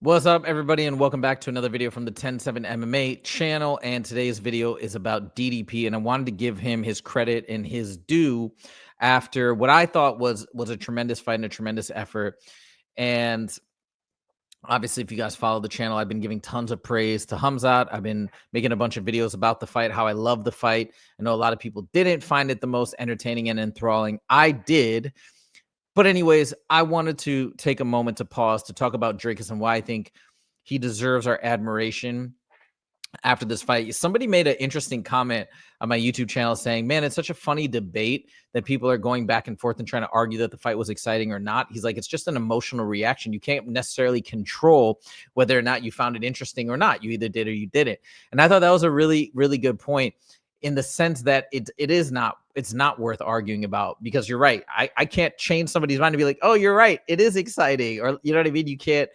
What's up, everybody, and welcome back to another video from the 10-7 MMA channel. And today's video is about DDP, and I wanted to give him his credit and his due after what I thought was a tremendous fight and a tremendous effort. And obviously, if you guys follow the channel, I've been giving tons of praise to Khamzat. I've been making a bunch of videos about the fight, how I love the fight. I know a lot of people didn't find it the most entertaining and enthralling. I did. But anyways, I wanted to take a moment to pause to talk about Dricus and why I think he deserves our admiration after this fight. Somebody made an interesting comment on my YouTube channel saying, man, it's such a funny debate that people are going back and forth and trying to argue that the fight was exciting or not. He's like, it's just an emotional reaction. You can't necessarily control whether or not you found it interesting or not. You either did or you didn't. And I thought that was a really, really good point, in the sense that it's not worth arguing about, because you're right. I can't change somebody's mind to be like, oh, you're right, it is exciting, or you know what I mean? You can't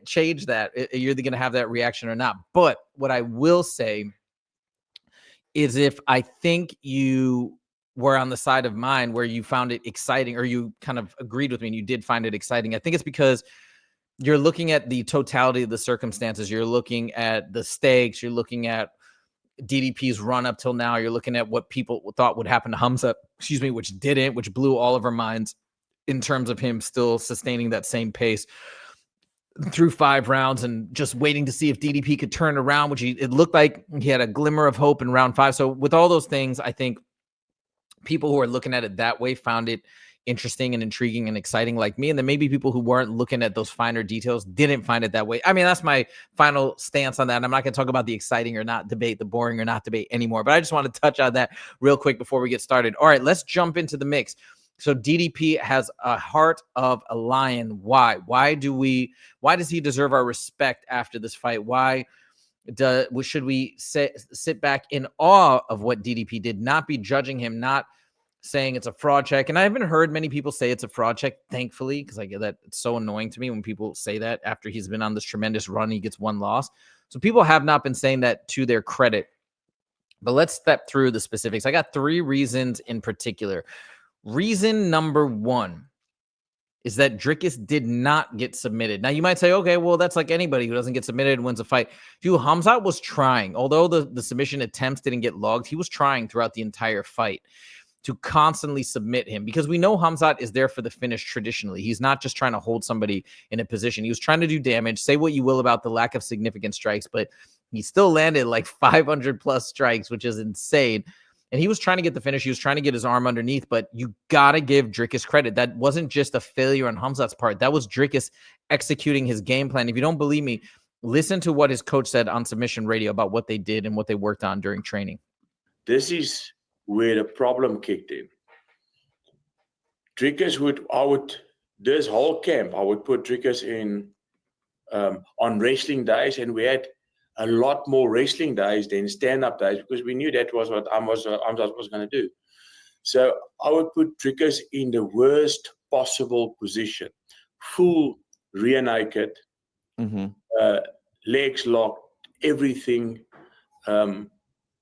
change that. You're either going to have that reaction or not. But what I will say is, if I think you were on the side of mine where you found it exciting, or you kind of agreed with me and you did find it exciting, I think it's because you're looking at the totality of the circumstances. You're looking at the stakes. You're looking at DDP's run up till now. You're looking at what people thought would happen to Khamzat, which didn't, which blew all of our minds in terms of him still sustaining that same pace through 5 rounds and just waiting to see if DDP could turn around, which it looked like he had a glimmer of hope in round 5. So with all those things, I think people who are looking at it that way found it interesting and intriguing and exciting, like me. And then maybe people who weren't looking at those finer details didn't find it that way. I mean, that's my final stance on that. And I'm not going to talk about the exciting or not debate, the boring or not debate anymore, but I just want to touch on that real quick before we get started. All right, let's jump into the mix. So DDP has a heart of a lion. Why? Why does he deserve our respect after this fight? Why should we sit back in awe of what DDP did, not be judging him, not saying it's a fraud check? And I haven't heard many people say it's a fraud check, thankfully, because I get that it's so annoying to me when people say that after he's been on this tremendous run. He gets 1 loss. So people have not been saying that to their credit. But let's step through the specifics. I got 3 reasons in particular. Reason number 1 is that Dricus did not get submitted. Now, you might say, okay, well, that's like anybody who doesn't get submitted and wins a fight. Dude, Khamzat was trying. Although the submission attempts didn't get logged, he was trying throughout the entire fight to constantly submit him, because we know Khamzat is there for the finish traditionally. He's not just trying to hold somebody in a position. He was trying to do damage. Say what you will about the lack of significant strikes, but he still landed like 500 plus strikes, which is insane. And he was trying to get the finish. He was trying to get his arm underneath, but you got to give Dricus credit. That wasn't just a failure on Khamzat's part. That was Dricus executing his game plan. If you don't believe me, listen to what his coach said on Submission Radio about what they did and what they worked on during training. This is where the problem kicked in. Dricus this whole camp, I would put Dricus in on wrestling days, and we had a lot more wrestling days than stand-up days, because we knew that was what Khamzat was going to do. So I would put Dricus in the worst possible position. Full rear naked, legs locked, everything.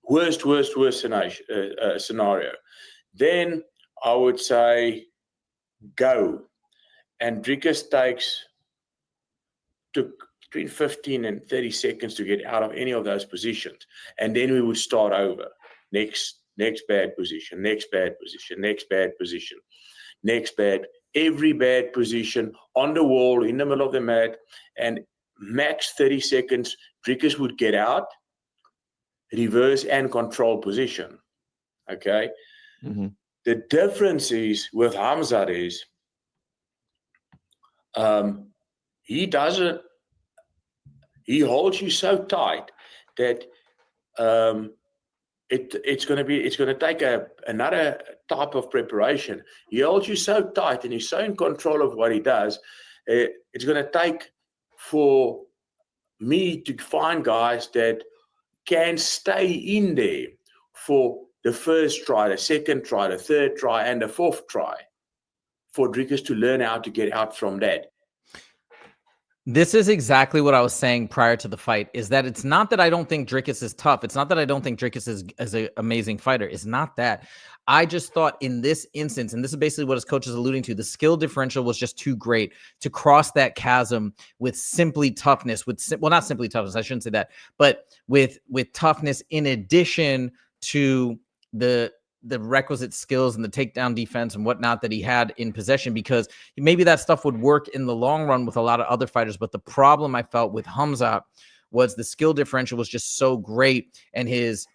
Worst scenario. Then I would say go. And Dricus took between 15 and 30 seconds to get out of any of those positions. And then we would start over. Next bad position, next bad position, next bad position, next bad. Every bad position on the wall, in the middle of the mat. And max 30 seconds, Dricus would get out, reverse and control position. Okay. The difference is with Khamzat is he holds you so tight that it's going to take another type of preparation. He holds you so tight and he's so in control of what he does. It's going to take for me to find guys that can stay in there for the first try, the second try, the third try, and the 4th try, for Dricus to learn how to get out from that. This is exactly what I was saying prior to the fight, is that it's not that I don't think Dricus is tough. It's not that I don't think Dricus is an amazing fighter. It's not that. I just thought in this instance, and this is basically what his coach is alluding to, the skill differential was just too great to cross that chasm with simply toughness, well, not simply toughness, I shouldn't say that, but with toughness in addition to the requisite skills and the takedown defense and whatnot that he had in possession, because maybe that stuff would work in the long run with a lot of other fighters. But the problem I felt with Khamzat was the skill differential was just so great, and his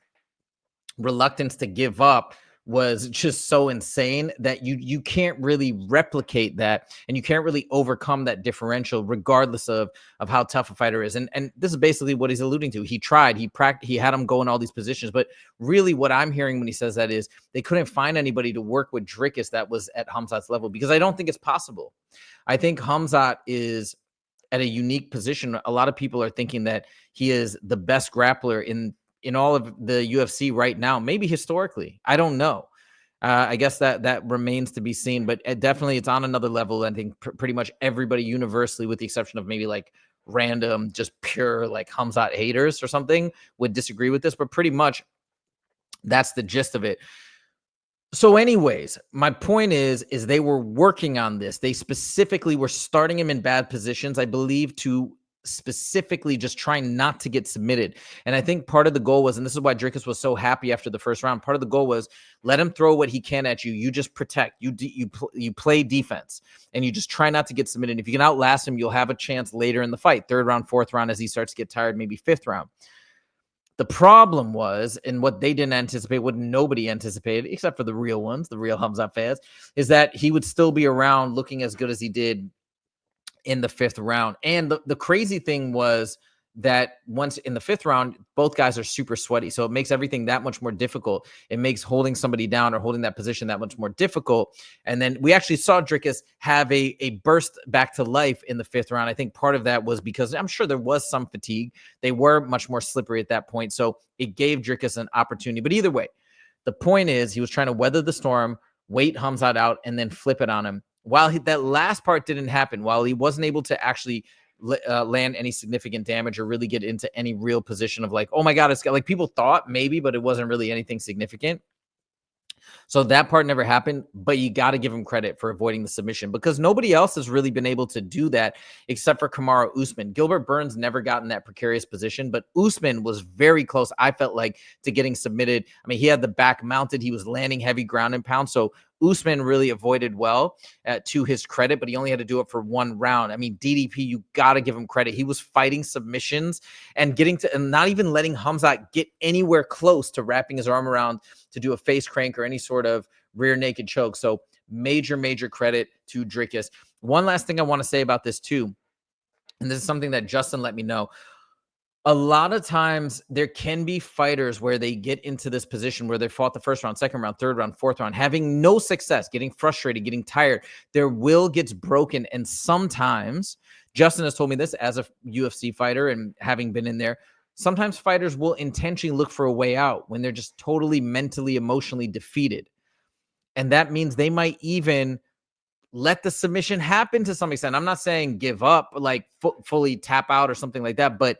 reluctance to give up was just so insane that you can't really replicate that, and you can't really overcome that differential regardless of how tough a fighter is. And this is basically what he's alluding to. He tried, he had him go in all these positions, but really what I'm hearing when he says that is they couldn't find anybody to work with Dricus that was at Khamzat's level, because I don't think it's possible. I think Khamzat is at a unique position. A lot of people are thinking that he is the best grappler in all of the UFC right now, maybe historically. I don't know. I guess that remains to be seen, but definitely it's on another level. I think pretty much everybody universally, with the exception of maybe like random, just pure like Khamzat haters or something, would disagree with this, but pretty much that's the gist of it. So anyways, my point is they were working on this. They specifically were starting him in bad positions, I believe, to specifically just trying not to get submitted. And I think part of the goal was, and this is why Dricus was so happy after the first round, part of the goal was let him throw what he can at you. You just protect. You play defense, and you just try not to get submitted. If you can outlast him, you'll have a chance later in the fight, third round, fourth round, as he starts to get tired, maybe fifth round. The problem was, and what they didn't anticipate, what nobody anticipated, except for the real ones, the real Khamzat fans, is that he would still be around looking as good as he did in the fifth round. And the crazy thing was that once in the fifth round, both guys are super sweaty. So it makes everything that much more difficult. It makes holding somebody down or holding that position that much more difficult. And then we actually saw Dricus have a burst back to life in the fifth round. I think part of that was because I'm sure there was some fatigue. They were much more slippery at that point. So it gave Dricus an opportunity. But either way, the point is he was trying to weather the storm, wait Khamzat out, and then flip it on him. While that last part didn't happen, while he wasn't able to actually land any significant damage or really get into any real position of like, oh my God, it's like people thought maybe, but it wasn't really anything significant. So that part never happened, but you got to give him credit for avoiding the submission, because nobody else has really been able to do that except for Kamaru Usman. Gilbert Burns never got in that precarious position, but Usman was very close, I felt like, to getting submitted. I mean, he had the back mounted. He was landing heavy ground and pound. So Usman really avoided well, to his credit, but he only had to do it for one round. I mean, DDP, you got to give him credit. He was fighting submissions and and not even letting Khamzat get anywhere close to wrapping his arm around to do a face crank or any sort of rear naked choke. So major credit to Dricus. One last thing I want to say about this too, and this is something that Justin let me know. A lot of times there can be fighters where they get into this position where they fought the first round, second round, third round, fourth round, having no success, getting frustrated, getting tired. Their will gets broken. And sometimes, Justin has told me this as a UFC fighter and having been in there, sometimes fighters will intentionally look for a way out when they're just totally mentally, emotionally defeated. And that means they might even let the submission happen to some extent. I'm not saying give up, like fully tap out or something like that, but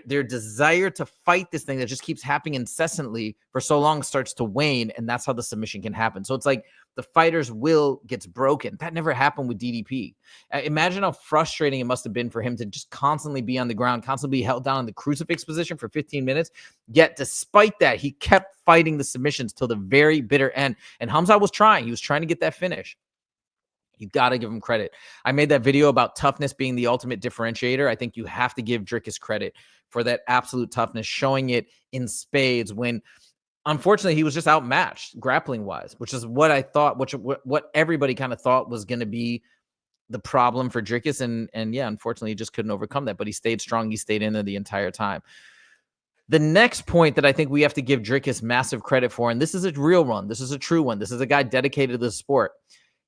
their desire to fight this thing that just keeps happening incessantly for so long starts to wane, and that's how the submission can happen. So it's like the fighter's will gets broken. That never happened with DDP. Imagine how frustrating it must have been for him to just constantly be on the ground, constantly be held down in the crucifix position for 15 minutes. Yet despite that, he kept fighting the submissions till the very bitter end. And Khamzat was trying. He was trying to get that finish. You got to give him credit. I made that video about toughness being the ultimate differentiator. I think you have to give Dricus credit for that absolute toughness, showing it in spades when, unfortunately, he was just outmatched grappling-wise, which is what I thought, what everybody kind of thought was going to be the problem for Dricus. And yeah, unfortunately, he just couldn't overcome that. But he stayed strong. He stayed in there the entire time. The next point that I think we have to give Dricus massive credit for, and this is a real one, this is a true one, this is a guy dedicated to the sport.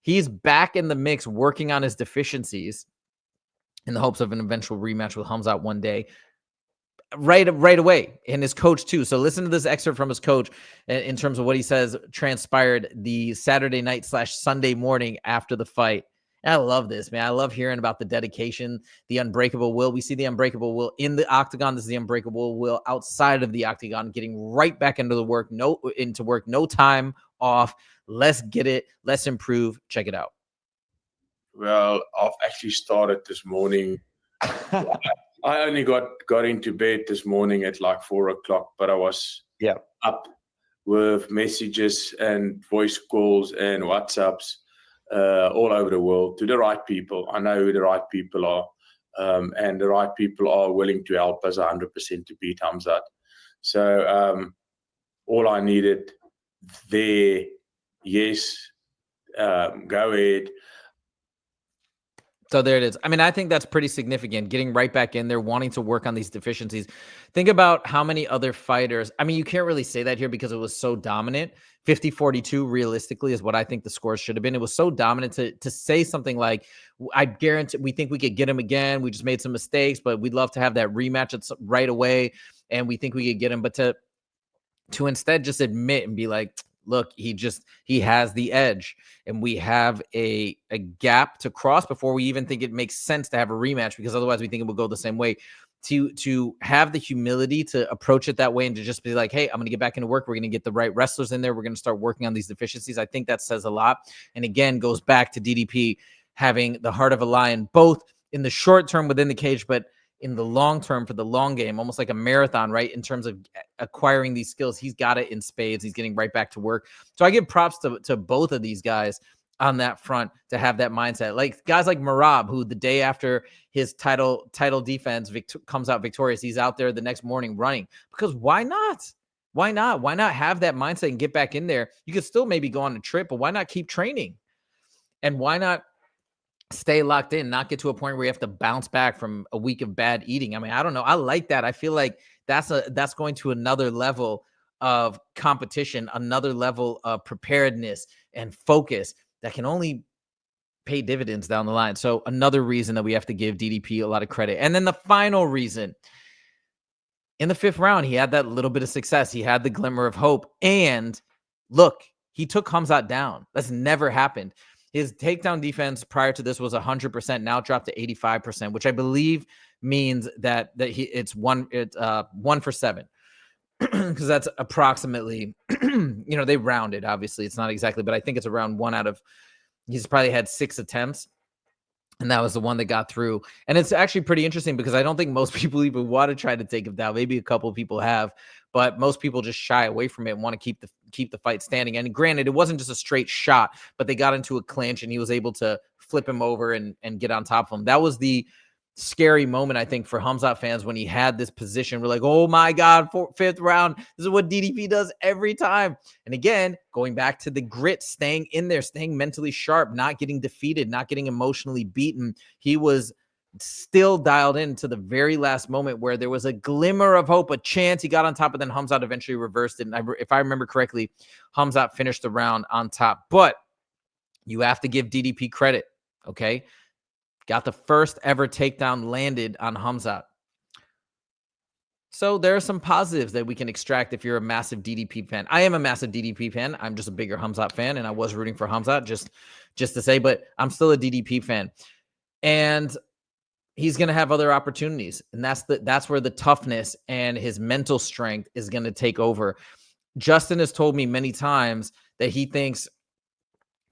He's back in the mix working on his deficiencies in the hopes of an eventual rematch with Khamzat one day, right away, and his coach too. So listen to this excerpt from his coach in terms of what he says transpired the Saturday night / Sunday morning after the fight. I love this, man. I love hearing about the dedication, the unbreakable will. We see the unbreakable will in the octagon. This is the unbreakable will outside of the octagon, getting right back into the work, no time off. Let's get it. Let's improve. Check it out. Well, I've actually started this morning. I only got into bed this morning at like 4 o'clock, but I was up with messages and voice calls and WhatsApps all over the world to the right people. I know who the right people are, and the right people are willing to help us 100% to beat Khamzat. So all I needed there, yes, go ahead. So there it is. I mean, I think that's pretty significant, getting right back in there, wanting to work on these deficiencies. Think about how many other fighters, I mean, you can't really say that here because it was so dominant. 50-42 realistically is what I think the scores should have been. It was so dominant to say something like, I guarantee we think we could get him again. We just made some mistakes, but we'd love to have that rematch right away. And we think we could get him. But to instead just admit and be like, look, he has the edge, and we have a gap to cross before we even think it makes sense to have a rematch, because otherwise we think it will go the same way. To have the humility to approach it that way and to just be like, hey, I'm going to get back into work. We're going to get the right wrestlers in there. We're going to start working on these deficiencies. I think that says a lot. And again, goes back to DDP having the heart of a lion, both in the short term within the cage, but in the long term for the long game, almost like a marathon, right? In terms of acquiring these skills, he's got it in spades. He's getting right back to work. So I give props to both of these guys on that front to have that mindset. Like guys like Merab, who the day after his title defense comes out victorious, he's out there the next morning running, because why not? Why not? Why not have that mindset and get back in there? You could still maybe go on a trip, but why not keep training? And why not stay locked in, not get to a point where you have to bounce back from a week of bad eating? I mean, I don't know. I like that. I feel like that's going to another level of competition, another level of preparedness and focus that can only pay dividends down the line. So another reason that we have to give DDP a lot of credit. And then the final reason, in the 5th round, he had that little bit of success. He had the glimmer of hope. And look, he took Khamzat down. That's never happened. His takedown defense prior to this was 100%, now dropped to 85%, which I believe means that it's 1 for 7. Because that's approximately, they rounded, obviously. It's not exactly, but I think it's around 1 out of, he's probably had 6 attempts. And that was the one that got through. And it's actually pretty interesting because I don't think most people even want to try to take him down. Maybe a couple of people have, but most people just shy away from it and want to keep the fight standing. And granted, it wasn't just a straight shot, but they got into a clinch and he was able to flip him over and get on top of him. That was the scary moment, I think, for Khamzat fans when he had this position. We're like, oh my God, 5th round. This is what DDP does every time. And again, going back to the grit, staying in there, staying mentally sharp, not getting defeated, not getting emotionally beaten. He was still dialed in to the very last moment where there was a glimmer of hope, a chance. He got on top, but then Khamzat eventually reversed it. And if I remember correctly, Khamzat finished the round on top. But you have to give DDP credit, okay? Got the first ever takedown landed on Khamzat. So there are some positives that we can extract if you're a massive DDP fan. I am a massive DDP fan. I'm just a bigger Khamzat fan, and I was rooting for Khamzat just to say, but I'm still a DDP fan. And he's going to have other opportunities, and that's where the toughness and his mental strength is going to take over. Justin has told me many times that he thinks,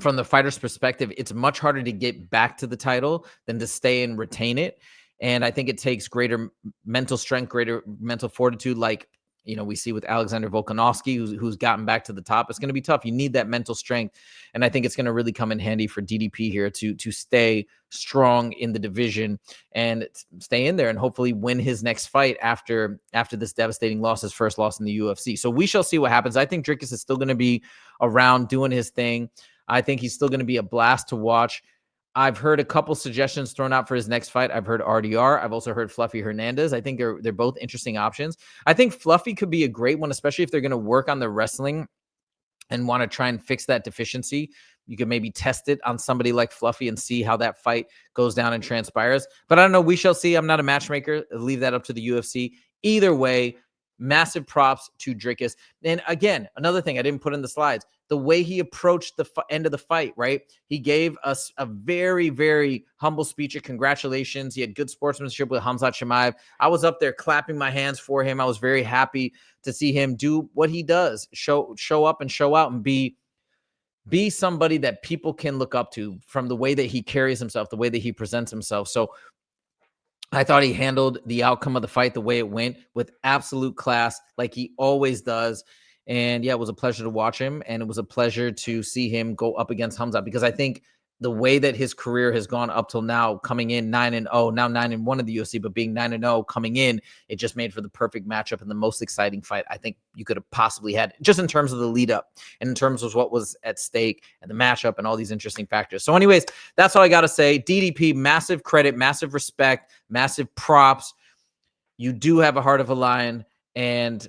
from the fighter's perspective, it's much harder to get back to the title than to stay and retain it. And I think it takes greater mental strength, greater mental fortitude, like, we see with Alexander Volkanovski, who's gotten back to the top. It's going to be tough. You need that mental strength. And I think it's going to really come in handy for DDP here to stay strong in the division and stay in there and hopefully win his next fight after this devastating loss, his first loss in the UFC. So we shall see what happens. I think Dricus is still going to be around doing his thing. I think he's still going to be a blast to watch. I've heard a couple suggestions thrown out for his next fight. I've heard RDR. I've also heard Fluffy Hernandez. I think they're both interesting options. I think Fluffy could be a great one, especially if they're going to work on the wrestling and want to try and fix that deficiency. You could maybe test it on somebody like Fluffy and see how that fight goes down and transpires. But I don't know. We shall see. I'm not a matchmaker. I'll leave that up to the UFC. Either way, massive props to Dricus. And again, another thing I didn't put in the slides, the way he approached the end of the fight, right? He gave us a very, very humble speech of congratulations. He had good sportsmanship with Khamzat Chimaev. I was up there clapping my hands for him. I was very happy to see him do what he does, show up and show out and be somebody that people can look up to from the way that he carries himself, the way that he presents himself. So I thought he handled the outcome of the fight the way it went with absolute class, like he always does. And yeah, it was a pleasure to watch him. And it was a pleasure to see him go up against Khamzat, because I think the way that his career has gone up till now, coming in 9-0, now 9-1 in the UFC, but being 9-0 coming in, it just made for the perfect matchup and the most exciting fight I think you could have possibly had, just in terms of the lead up and in terms of what was at stake and the matchup and all these interesting factors. So anyways, that's all I got to say. DDP, massive credit, massive respect, massive props. You do have a heart of a lion, and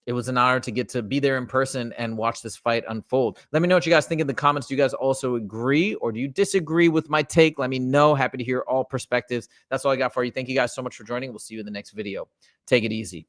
it was an honor to get to be there in person and watch this fight unfold. Let me know what you guys think in the comments. Do you guys also agree or do you disagree with my take? Let me know. Happy to hear all perspectives. That's all I got for you. Thank you guys so much for joining. We'll see you in the next video. Take it easy.